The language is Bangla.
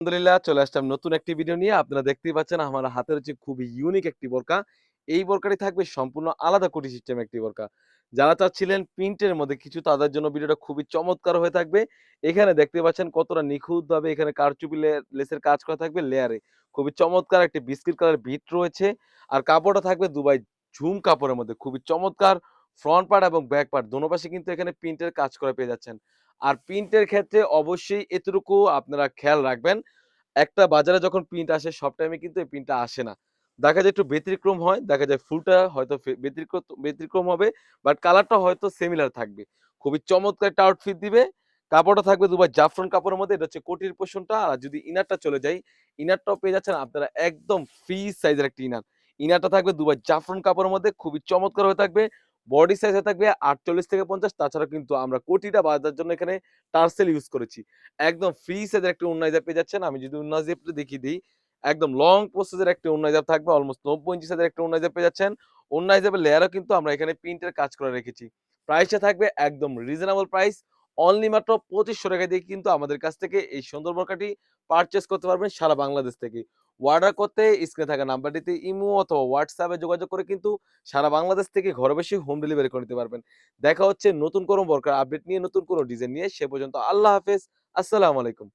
আলহামদুলিল্লাহ চলে আসলাম নতুন একটি ভিডিও নিয়ে। আপনারা দেখতেই পাচ্ছেন আমার হাতে রয়েছে খুবই ইউনিক একটি বোরকা। এই বোরকাটি থাকবে সম্পূর্ণ আলাদা কোটি সিস্টেম একটি বোরকা। যারা চাচ্ছিলেন প্রিন্টের মধ্যে কিছু তাদের জন্য ভিডিওটা খুবই চমৎকার হয়ে থাকবে। এখানে দেখতে পাচ্ছেন কতটা নিখুঁতভাবে এখানে কারচুপি লেসের কাজ করা থাকবে লেয়ারে। খুবই চমৎকার একটি বিস্কিট কালারের বিট রয়েছে। আর কাপড়টা থাকবে দুবাই ঝুম কাপড়ের মধ্যে। খুবই চমৎকার ফ্রন্ট পার্ট এবং ব্যাক পার্ট দোনো পাশে কিন্তু এখানে প্রিন্টের কাজ করা পেয়ে যাচ্ছেন। আর প্রিন্টের ক্ষেত্রে অবশ্যই এতটুকু আপনারা খেয়াল রাখবেন একটা বাজারে যখন প্রিন্ট আসে সব টাইমে কিন্তু এই প্রিন্টটা আসে না। দেখা যায় একটু ব্যতিক্রম হয়। দেখা যায় ফুলটা হয়তো ব্যতিক্রম হবে বাট কালারটা হয়তো সিমিলার থাকবে। খুবই চমৎকার একটা আউটফিট দিবে। কাপড়টা থাকবে দুবাই জাফরান কাপড়ের মধ্যে। এটা হচ্ছে কোটির পোরশনটা। আর যদি ইনারটা চলে যাই, ইনারটাও পেয়ে যাচ্ছেন আপনারা একদম ফ্রি সাইজের একটা ইনার। ইনারটা থাকবে দুবাই জাফরান কাপড়ের মধ্যে খুবই চমৎকার হয়ে থাকবে। বডি সাইজ হয়ে থাকবে ৪৮ থেকে ৫০ তাছাড়া কিন্তু আমরা কোটিটা বাঁধার জন্য এখানে টার্সেল ইউজ করেছি। একদম ফ্রি সাইজের একটা ওড়না হিজাব পেয়ে যাচ্ছেন। আমি যদি ওড়না হিজাবটা দেখিয়ে দেই, একদম লং প্রসেস এর একটা ওড়না হিজাব থাকবে। অলমোস্ট ৯০ ইঞ্চি সাইজের একটা ওড়না হিজাব পেয়ে যাচ্ছেন। ওড়না হিজাবের লেয়ারও কিন্তু আমরা এখানে প্রিন্টের কাজ করে রেখেছি। প্রাইসটা থাকবে একদম রিজনেবল প্রাইস। অনলি মাত্র ৳২৫০০ দিয়ে কিন্তু আমাদের কাছ থেকে এই সুন্দর বোরকাটি পারচেজ করতে পারবেন সারা বাংলাদেশ থেকে। অর্ডার করতে স্ক্রিনে থাকা নাম্বারটিতে ইমো অথবা WhatsApp এ যোগাযোগ করে কিন্তু সারা বাংলাদেশ থেকে ঘরে বসে হোম ডেলিভারি করে নিতে পারবেন। দেখা হচ্ছে নতুন কোনো বোরকার আপডেট নিয়ে, নতুন কোনো ডিজাইন নিয়ে। সে পর্যন্ত আল্লাহ হাফেজ। আসসালামু আলাইকুম।